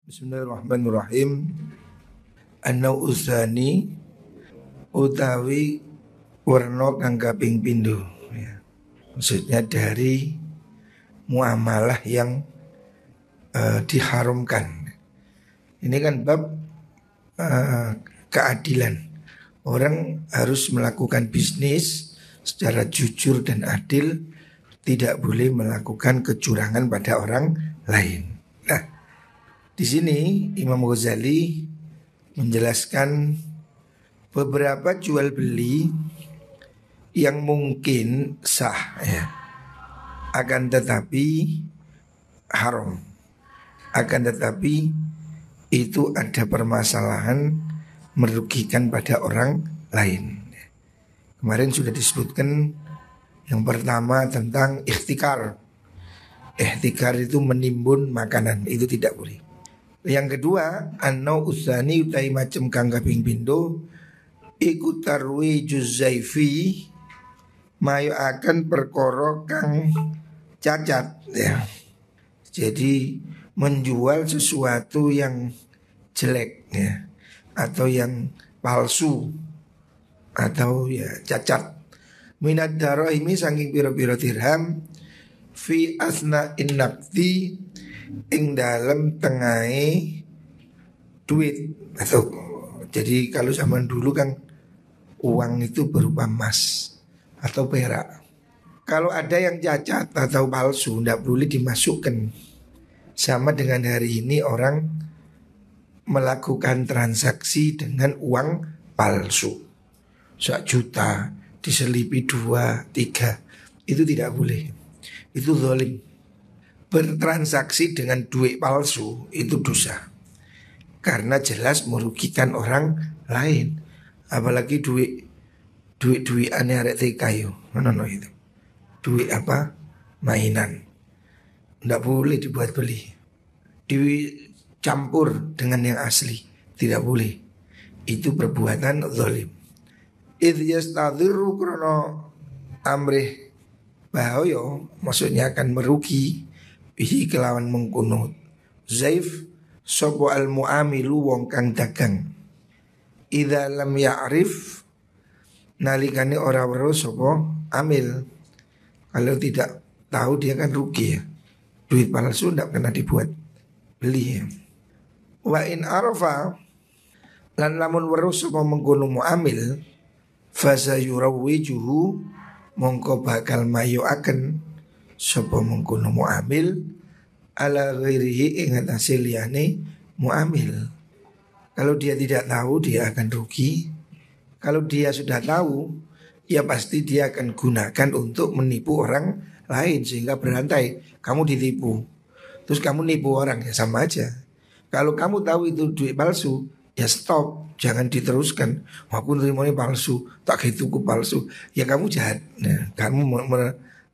Bismillahirrahmanirrahim. An-nau usani utawi warna kang kaping pindho ya. Maksudnya dari muamalah yang diharamkan. Ini kan bab keadilan. Orang harus melakukan bisnis secara jujur dan adil, tidak boleh melakukan kecurangan pada orang lain. Nah, di sini Imam Ghazali menjelaskan beberapa jual beli yang mungkin sah ya, akan tetapi haram, akan tetapi itu ada permasalahan merugikan pada orang lain. Kemarin sudah disebutkan yang pertama tentang ikhtikar. Ikhtikar itu menimbun makanan, itu tidak boleh. Yang kedua, an-nau usani utai macem kang kaping pindho iku tarwi juzaifi mayo akan perkara kang cacat ya. Jadi menjual sesuatu yang jelek ya, atau yang palsu atau ya cacat. Minad darahimi saking pira-pira dirham fi asna innakti ing dalam tengahe duit atau jadi kalau zaman dulu kan uang itu berupa emas atau perak. Kalau ada yang cacat atau palsu tidak boleh dimasukkan. Sama dengan hari ini orang melakukan transaksi dengan uang palsu. 1 juta diselipi 2, 3, itu tidak boleh. Itu zalim. Bertransaksi dengan duit palsu itu dosa, karena jelas merugikan orang lain. Apalagi duit-duitan arek TK yo. No itu. Duit apa? Mainan. Tidak boleh dibuat beli. Dicampur dengan yang asli, tidak boleh. Itu perbuatan zalim. Idh yastadhiru krono amrih bahaya, maksudnya akan merugi bihi kelawan mengkunut. Zaif sopo al muamilu wong kang dagang. Idza lam ya'rif nalikane ora weruh sopo amil. Kalau tidak tahu dia kan rugi ya. Duit palsu tidak pernah dibuat beli ya. Wa in arafa lan lamun weruh sopo mengkono muamil fasa yurawwijuhu mongko bakal mayu akan sapa mengkono muamil ala ghairihi ing atase liyane muamil. Kalau dia tidak tahu dia akan rugi. Kalau dia sudah tahu ya pasti dia akan gunakan untuk menipu orang lain sehingga berantai. Kamu ditipu, terus kamu nipu orang, ya sama aja. Kalau kamu tahu itu duit palsu, ya stop, jangan diteruskan. Aku nerimanya palsu, tak gitu palsu. Ya kamu jahat. Nah, kamu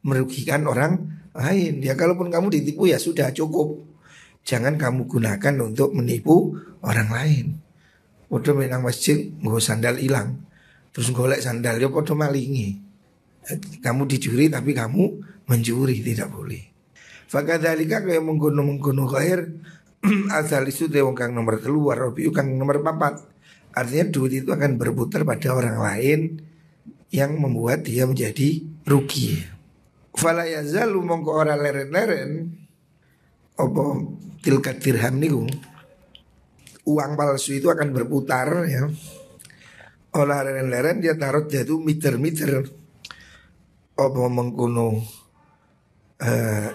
merugikan orang lain. Ya kalaupun kamu ditipu ya sudah cukup. Jangan kamu gunakan untuk menipu orang lain. Podo menang masjid nggo sandal hilang, terus golek sandal ya podo malingi. Kamu dicuri tapi kamu mencuri, tidak boleh. Fakadzalika kaya mengkono-mengkono khair asal isu wong kang nomor 3 Rabiu kang nomor 4. Artinya duit itu akan berputar pada orang lain yang membuat dia menjadi rugi. Fala yazalu mongko ora leren-leren apa tilka dirham niku. Uang palsu itu akan berputar ya. Olah leren-leren dia taruh jatuh meter-meter. Apa mengkono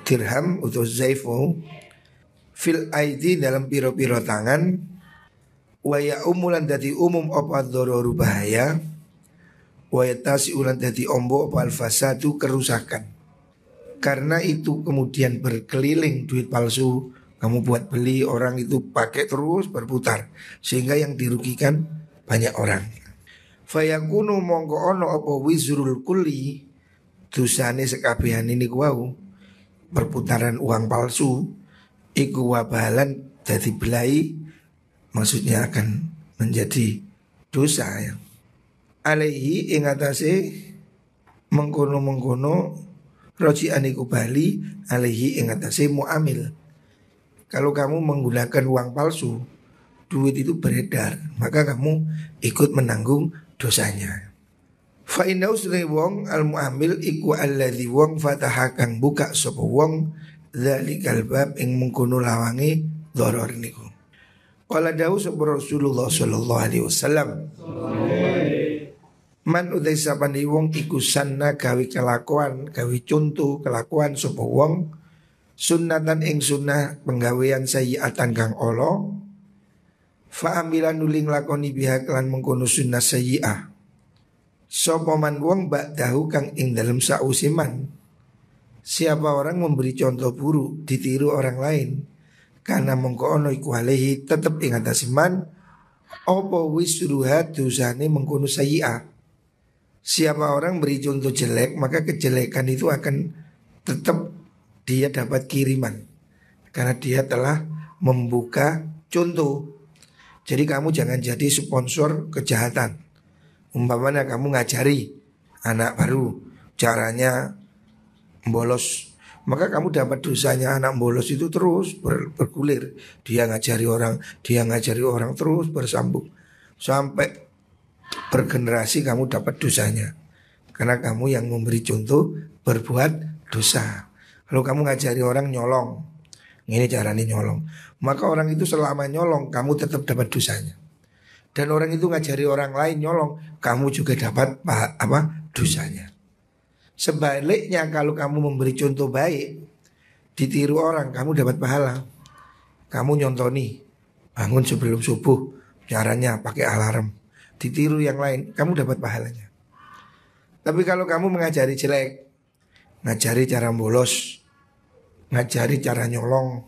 dirham atau zaifu fil aidi dalam piro-piro tangan. Waya umulan dadi umum apa dhararu bahaya. Waya tasi ulan dadi ombo apa alfasadu kerusakan. Karena itu kemudian berkeliling duit palsu, kamu buat beli, orang itu pakai terus berputar, sehingga yang dirugikan banyak orang. Fayakunu mongko ono apa wizrul kulli dosane sekabehan ini kuau perputaran uang palsu iku wabalan dadi belai, maksudnya akan menjadi dosa ya. Alaihi ing atase mengkono-mengkono roji'an iku bali alaihi ing atase muamil. Kalau kamu menggunakan uang palsu, duit itu beredar, maka kamu ikut menanggung dosanya. Fa inna usri wong al muamil iku alladzi wong fataha kang buka sapa wong dzalikal bab ing mengkono lawange dharar niku. Qala dawu sapa Rasulullah sallallahu alaihi wasallam. Man utai sapani wong iku sanna gawe kelakuan, gawe contoh kelakuan sapa wong sunnatan ing sunnah penggawean sayyi'atan kang ala fa amilan nuling lakoni biha kelan mengkono sunnah sayyi'ah sapa man wong ba'dahu kang ing dalem sausiman. Siapa orang memberi contoh buruk ditiru orang lain karena mengko ono iku alehi tetep ing atase man apa wisruha dosane mengkono sayyi'ah. Siapa orang beri contoh jelek maka kejelekan itu akan tetap dia dapat kiriman karena dia telah membuka contoh. Jadi kamu jangan jadi sponsor kejahatan. Umpamanya kamu ngajari anak baru caranya bolos, maka kamu dapat dosanya anak bolos itu terus bergulir. Dia ngajari orang terus bersambung sampai bergenerasi kamu dapat dosanya. Karena kamu yang memberi contoh berbuat dosa. Kalau kamu ngajari orang nyolong, ini caranya nyolong, maka orang itu selama nyolong kamu tetap dapat dosanya. Dan orang itu ngajari orang lain nyolong, kamu juga dapat dosanya. Sebaliknya kalau kamu memberi contoh baik, ditiru orang, kamu dapat pahala. Kamu nyontoni, bangun sebelum subuh, caranya pakai alarm, ditiru yang lain, kamu dapat pahalanya. Tapi kalau kamu mengajari jelek, ngajari cara bolos, ngajari cara nyolong,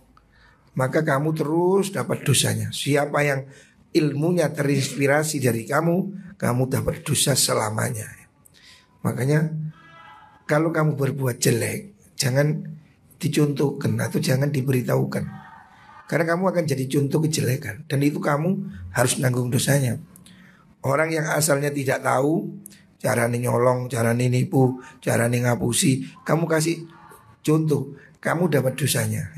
maka kamu terus dapat dosanya. Siapa yang ilmunya terinspirasi dari kamu dapat dosa selamanya. Makanya kalau kamu berbuat jelek, jangan dicontohkan atau jangan diberitahukan. Karena kamu akan jadi contoh kejelekan dan itu kamu harus nanggung dosanya. Orang yang asalnya tidak tahu cara nyolong, cara nipu, cara ngapusi, kamu kasih contoh, kamu dapat dosanya.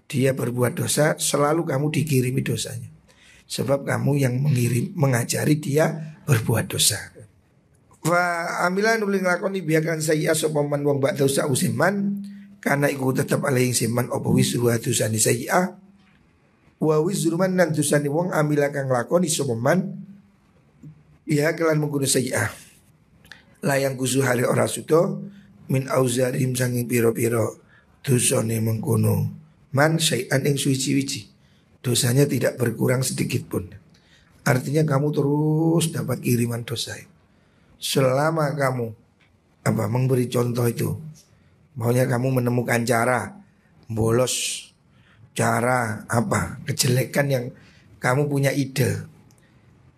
Dia berbuat dosa, selalu kamu dikirimi dosanya. Sebab kamu yang mengajari dia berbuat dosa. Fa amilan uling lakoni biakan saya sopaman wong bak dosa usiman karena iku tetap alaing siman opo wisru dosani sayyi'ah wa wisruman nan dosani wong amilakan lakoni sopaman ya kelan mengkuno sayyi'ah layang kusu hari ora sudo min auzarim sanging piro-piro dosane mengkuno man syai'an ing suci-wici. Dosanya tidak berkurang sedikit pun. Artinya kamu terus dapat kiriman dosa. Selama kamu memberi contoh itu, maunya kamu menemukan cara bolos, cara kejelekan yang kamu punya ide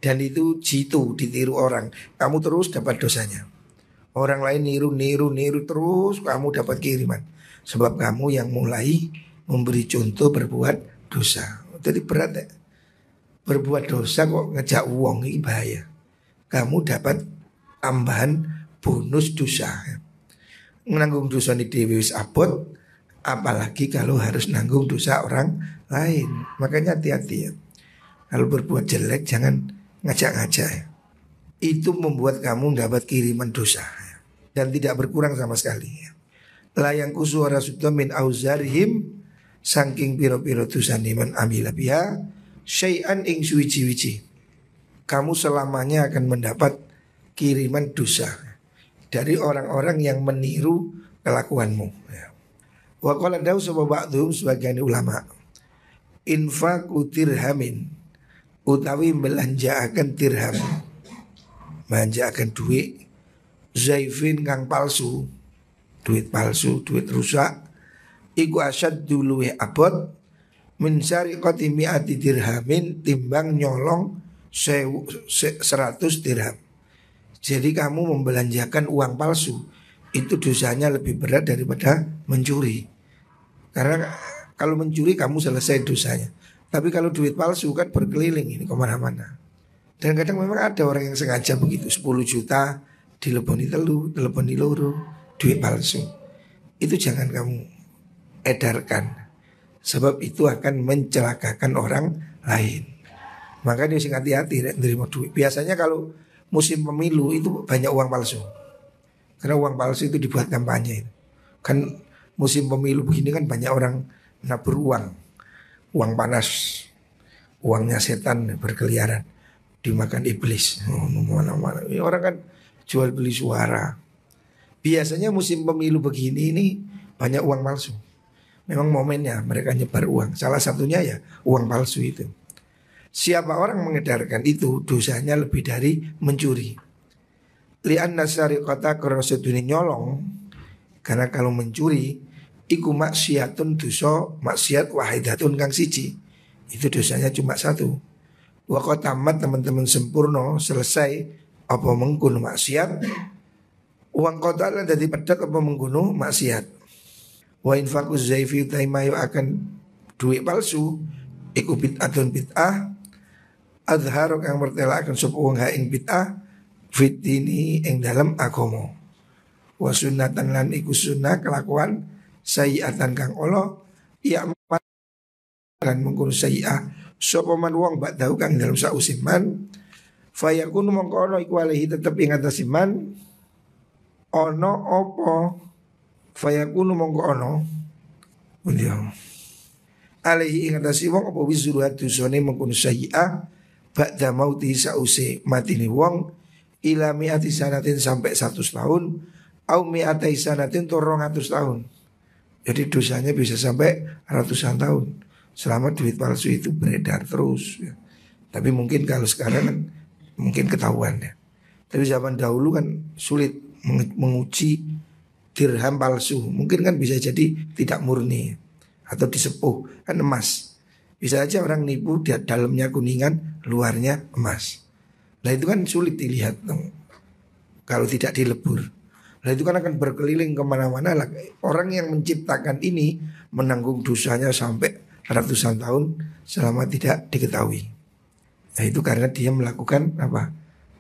dan itu jitu ditiru orang, kamu terus dapat dosanya. Orang lain niru terus kamu dapat kiriman. Sebab kamu yang mulai memberi contoh berbuat dosa. Jadi berat ya. Berbuat dosa kok ngejak uang, ini bahaya. Kamu dapat tambahan bonus dosa. Menanggung dosa di dewi wis abot, apalagi kalau harus nanggung dosa orang lain. Makanya hati-hati ya. Kalau berbuat jelek jangan ngajak-ngajak ya. Itu membuat kamu dapat kiriman dosa ya. Dan tidak berkurang sama sekali ya. Layang kusuara subta min auzarihim saking piro-piro dosane man amila biha syai'an ing suwici-wici. Kamu selamanya akan mendapat kiriman dosa dari orang-orang yang meniru kelakuanmu. Wa qala dawu sapa ba'dhum sebagian ulama, infaqu dirhamin utawi belanjaaken dirham, belanjaaken duit zaifin kang palsu, duit palsu, duit rusak. Iku asad dulu abot min syariqati mi'ati dirhamin timbang nyolong 100 dirham. Jadi kamu membelanjakan uang palsu itu dosanya lebih berat daripada mencuri. Karena kalau mencuri kamu selesai dosanya. Tapi kalau duit palsu kan berkeliling ini kemana-mana. Dan kadang memang ada orang yang sengaja begitu 10 juta dileponi telu, teleponi loro, duit palsu. Itu jangan kamu edarkan. sebab itu akan mencelakakan orang lain. Makanya sing hati-hati nerima duit. Biasanya kalau musim pemilu itu banyak uang palsu. Karena uang palsu itu dibuat kampanye. Kan musim pemilu begini kan banyak orang nabur uang. Uang panas. Uangnya setan berkeliaran. Dimakan iblis. Mana-mana. Orang kan jual beli suara. Biasanya musim pemilu begini ini banyak uang palsu. Memang momennya mereka nyebar uang. Salah satunya ya uang palsu itu. Siapa orang mengedarkan itu dosanya lebih dari mencuri. Li'anna sariqata karena sedune nyolong. Karena kalau mencuri iku maksiatun dosa maksiat wahidatun kang siji. Itu dosanya cuma satu. Wa tamat teman-teman sempurna selesai apa mengkuno maksiat. Uang kota lan dadi pedak apa mengkuno maksiat. Wa infaquz zaifi taimayu akan duit palsu iku bid'atun bid'ah azhar kang mertelaken sapa wong ha ing bid'ah fitini ing dalam agama. Wa sunnatan lan iku sunnah kelakuan sayiatan kang Allah ya kan mengkono sayiah sapa man wong ba'dahu kang dalam sausiman fayakunu mongko ana iku alihi tetep ing atas iman ana apa fayakunu mongko ana beliau alihi ing atas wong apa wizruhat dosane mengkono sayiah ba'da mauti sause matine wong ila mi'ati sanatin sampai 100 tahun au mi'atai sanatin to 200 tahun. Jadi dosanya bisa sampai ratusan tahun selama duit palsu itu beredar terus ya. Tapi mungkin kalau sekarang kan mungkin ketahuan ya. Tapi zaman dahulu kan sulit menguji dirham palsu. Mungkin kan bisa jadi tidak murni atau disepuh kan emas. Bisa aja orang nipu di dalamnya kuningan, luarnya emas. Nah itu kan sulit dilihat kalau tidak dilebur. Nah itu kan akan berkeliling kemana-mana lah. Orang yang menciptakan ini menanggung dosanya sampai ratusan tahun selama tidak diketahui. Nah itu karena dia melakukan apa?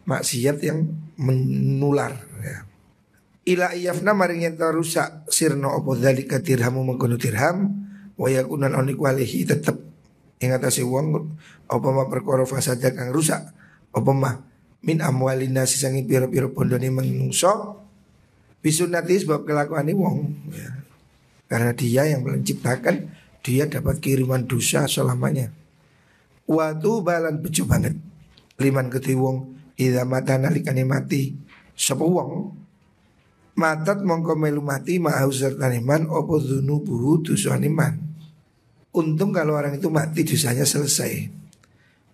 Maksiat yang menular ya. Ila iyafna maring yen rusak sirna apa dzalika dirhamu mengkono dirham wa yakunan oniku alihi tetep ing atase wong apa ma perkara fasada kang rusak apa mah min amwalina sisangi pira-pira bondone menungso bisunati sebab kelakuane wong ya. Karena dia yang menciptakan, dia dapat kiriman dosa selamanya. Watu balan bejo banget liman kedhi wong idza mata nalikane mati sapa wong matat mongko melu mati ma'au sertane man apa dzunubuhu dosane man. Untung kalau orang itu mati dosanya selesai.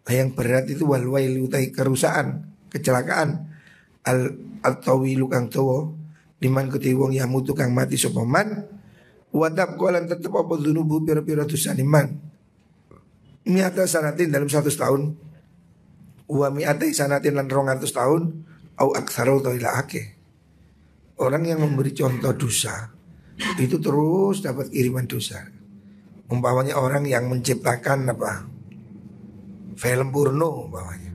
Nah, yang berat itu wal wailu utai kerusakan, kecelakaan al-tawilu kang dawa liman kedhi wong yang mutu kang mati sapa man wadab kolan tetep apa dzunubu pira-pira dosane man. Mi'ata sanatin dalam 100 tahun wa mi'atai sanatin lan 200 tahun au aktsara atau ila akeh. Orang yang memberi contoh dosa itu terus dapat kiriman dosa. Umpamanya orang yang menciptakan apa? Film porno umpamanya.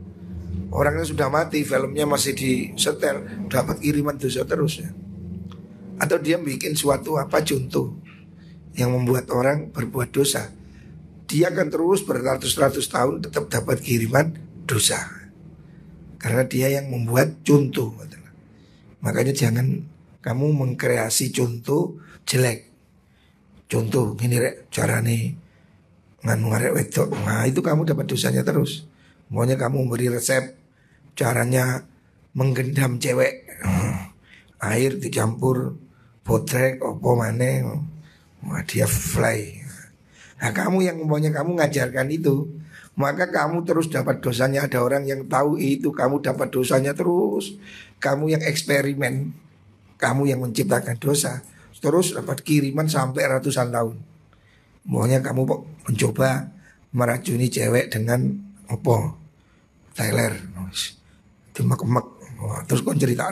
Orangnya sudah mati, filmnya masih disetel, dapat kiriman dosa terus ya. Atau dia bikin suatu apa contoh yang membuat orang berbuat dosa. Dia akan terus beratus-ratus tahun tetap dapat kiriman dosa. Karena dia yang membuat contoh. Makanya jangan kamu mengkreasi contoh jelek. Contoh gini rek carane nganu ngarek wedok. Nah itu kamu dapat dosanya terus. Maunya kamu beri resep caranya menggendam cewek. Air dicampur botrek opo maneh. Wah dia fly. Nah kamu yang maunya kamu ngajarkan itu, maka kamu terus dapat dosanya. Ada orang yang tahu itu, kamu dapat dosanya terus. Kamu yang eksperimen, kamu yang menciptakan dosa, terus dapat kiriman sampai ratusan tahun. Maunya kamu mencoba meracuni cewek dengan apa? Tyler, dimek-mek. Terus kau cerita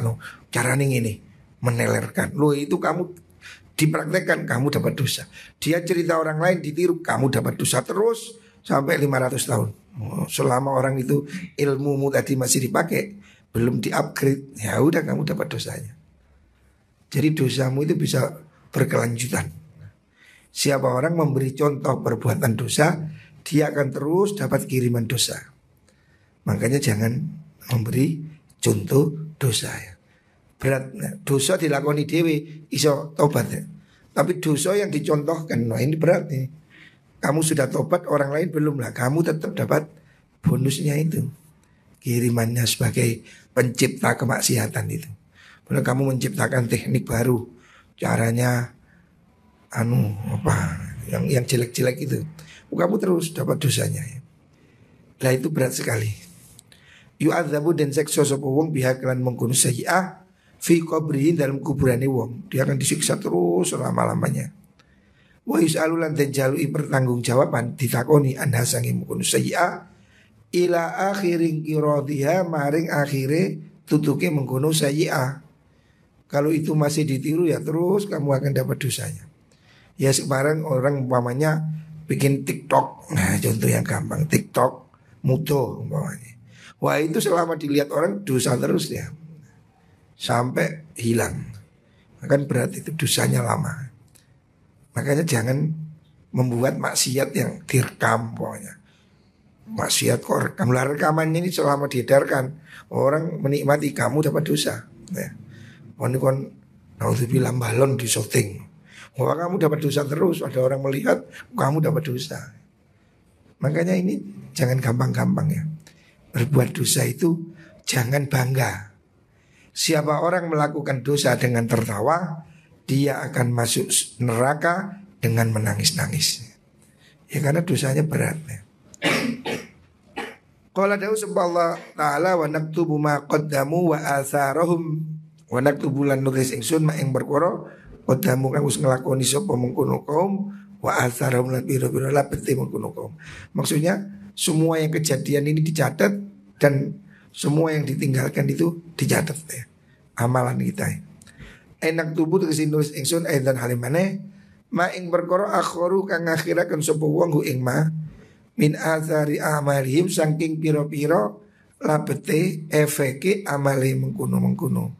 caranya ini menelerkan. Loh itu kamu dipraktekkan, kamu dapat dosa. Dia cerita orang lain ditiru, kamu dapat dosa terus sampai 500 tahun. Selama orang itu ilmumu tadi masih dipakai, belum di-upgrade, ya udah kamu dapat dosanya. Jadi dosamu itu bisa berkelanjutan. Siapa orang memberi contoh perbuatan dosa, dia akan terus dapat kiriman dosa. Makanya jangan memberi contoh dosa ya. Berat, dosa dilakoni dewe iso tobat ya. Tapi dosa yang dicontohkan, nah ini berat nih. Kamu sudah tobat, orang lain belum lah. Kamu tetap dapat bonusnya itu, kirimannya sebagai pencipta kemaksiatan itu. Karena kamu menciptakan teknik baru, caranya yang jelek-jelek itu, kamu terus dapat dosanya ya. Lah itu berat sekali. Yu'adzabu dan seksa sapa wong biha kelan mengkono sayyi'ah fi qabrihi dalam kuburane wong. Dia akan disiksa terus selama-lamanya. Wa yus'alu lan den jalui pertanggungjawaban ditakoni anha sange mengkono sayyi'ah ila akhirin qiradiha maring akhire tutuke mengkono sayyi'ah. Kalau itu masih ditiru ya terus kamu akan dapat dosanya. Ya sekarang orang umpamanya bikin TikTok, nah contoh yang gampang, TikTok muto umpamanya. Wah itu selama dilihat orang dosa terus ya, sampai hilang. Kan berat itu dosanya lama. Makanya jangan membuat maksiat yang direkam pokoknya. Maksiat kok rekam. Lah rekamannya ini selama diedarkan, orang menikmati kamu dapat dosa ya. Kon naudzubillah balon di syuting, wah kamu dapat dosa terus. Ada orang melihat kamu dapat dosa. Makanya ini jangan gampang-gampang ya. Berbuat dosa itu jangan bangga. Siapa orang melakukan dosa dengan tertawa, dia akan masuk neraka dengan menangis-nangis. Ya karena dosanya berat ya. Qala dawu Allah ta'ala wa naktubu ma qaddamu wa atharahum. Wa naktubu lan nulis ingsun ma ing perkara qaddamu kang wis nglakoni sapa mengkono kaum wa atharahum lan biro-biro labete mengkono kaum. Maksudnya semua yang kejadian ini dicatat dan semua yang ditinggalkan itu dicatat ya. Amalan kita ya. Enak tubuh tegese nulis ingsun aidan halimane ma ing perkara akhiru kang ngakhiraken sapa wong hu ing ma min athari amalihim saking piro-piro labete efeke amale mengkuno-mengkuno.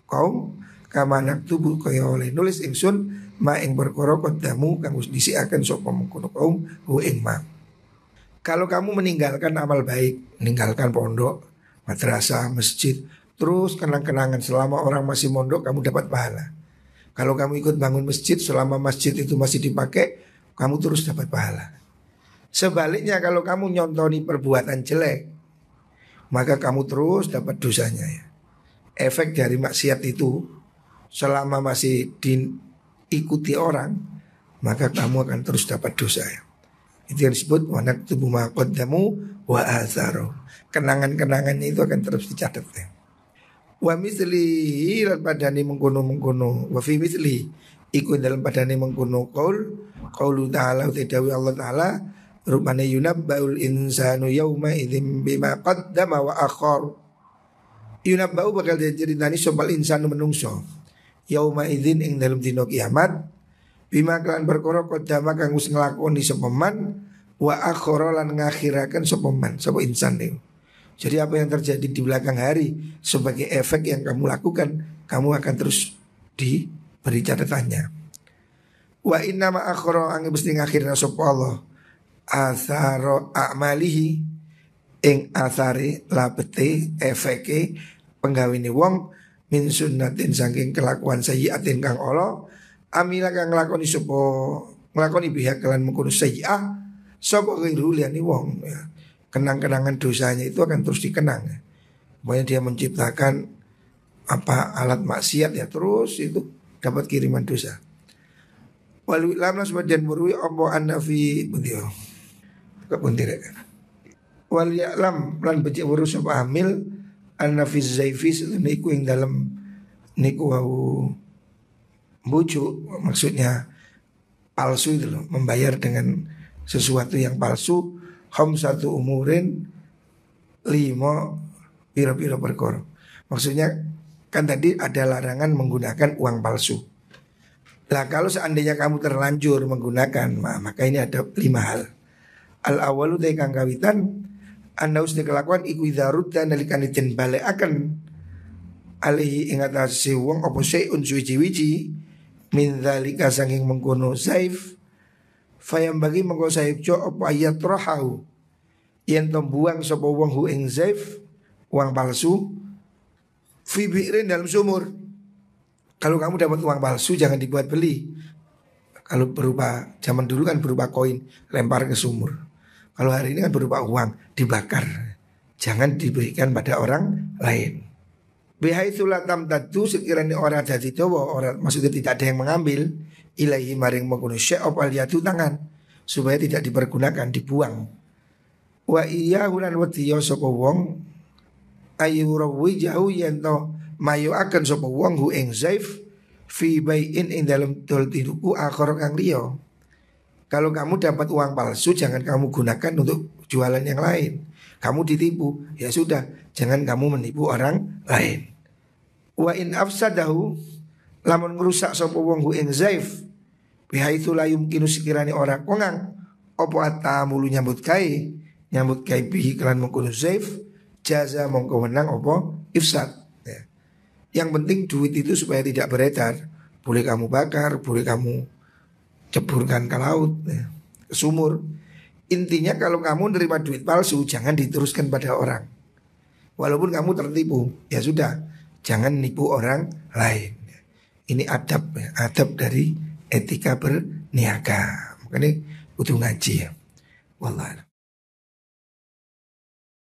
Kaum kamanak tubuh kaya oleh nulis ingsun ma ing perkara qaddamu kang wis dhisikaken sapa mengkuno kaum hu ing ma. Kalau kamu meninggalkan amal baik, meninggalkan pondok, madrasah, masjid, terus kenang-kenangan selama orang masih mondok kamu dapat pahala. Kalau kamu ikut bangun masjid selama masjid itu masih dipakai, kamu terus dapat pahala. Sebaliknya kalau kamu nyontoni perbuatan jelek, maka kamu terus dapat dosanya ya. Efek dari maksiat itu selama masih diikuti orang, maka kamu akan terus dapat dosa ya. Itu yang disebut wa naktubu ma qaddamu wa atharu. Kenangan-kenangannya itu akan terus dicatat ya. Wa mislihi lan padane mengkono-mengkono wa fi misli iku dalam padane mengkono qaulu ta'ala utedawi Allah ta'ala rupane yunabba'ul insanu yauma idzim bima qaddama wa akhar. Yunabba'u bakal diceritani sopal insanu menungso yauma idzin ing dalam dina kiamat bima kelan perkara qaddama kang wis nglakoni sapa man wa akhara lan ngakhiraken sapa man sapa insan niku. Jadi apa yang terjadi di belakang hari sebagai efek yang kamu lakukan, kamu akan terus diberi catatannya. Wa inna ma akhara ang mesti ngakhirna sapa Allah atharo a'malihi ing athari labete efeke penggawini wong min sunnatin saking kelakuan sayyiatin kang Allah amila kang nglakoni sapa nglakoni pihak kelan mengkono sayyi'ah sapa ghairul yani wong ya. Kenang-kenangan dosanya itu akan terus dikenang ya. Pokoknya dia menciptakan alat maksiat ya terus itu dapat kiriman dosa. Walau lama sebagian murwi ombo anafi bundio kepuntir. Wal ya'lam lan becik urus sapa amil anafi zaifis niku ing dalam niku wau bujuk maksudnya palsu itu loh, membayar dengan sesuatu yang palsu. Satu umurin 5 piro-piro perkara. Maksudnya kan tadi ada larangan menggunakan uang palsu. Nah kalau seandainya kamu terlanjur menggunakan, maka ini ada 5 hal. Al-awalu te kang kawitan anda usni kelakuan iku idharut dan nalikani den balik akan alihi ingat asih wong opo syai'un suwiji-wiji min dzalika sanging mengkono zaif fayam bagi mengko saif jo apa ayat rohau yen buang sapa wong hu ing zaif uang palsu fi bi'rin dalam sumur. Kalau kamu dapat uang palsu jangan dibuat beli. Kalau berupa zaman dulu kan berupa koin lempar ke sumur. Kalau hari ini kan berupa uang dibakar. Jangan diberikan pada orang lain. Bihaitsulah tamtadu sekiranya orang dadi dawa, orang maksudnya tidak ada yang mengambil ilahi maring mengkono syai' opal yatu tangan supaya tidak dipergunakan dibuang. Wa iya hulan wadiya sapa wong ayu rawi jauh yento mayu akan sapa wong hu ing zaif fi bai'in ing dalam dol tiruku akhir kang liya. Kalau kamu dapat uang palsu jangan kamu gunakan untuk jualan yang lain. Kamu ditipu, ya sudah, jangan kamu menipu orang lain. Wa in afsadahu lamun ngrusak sapa wong hu ing zaif bihaitsu la yumkinu sekirane ora kongang apa atamulu nyambut gawe bihi kelan mengkono zaif jaza mongko wenang apa ifsad. Yang penting duit itu supaya tidak beredar. Boleh kamu bakar, boleh kamu ceburkan ke laut, ke sumur. Intinya kalau kamu nerima duit palsu jangan diteruskan pada orang. Walaupun kamu tertipu, ya sudah, jangan nipu orang lain. Ini adab, adab dari etika berniaga. Makanya butuh ngaji ya. Wallah.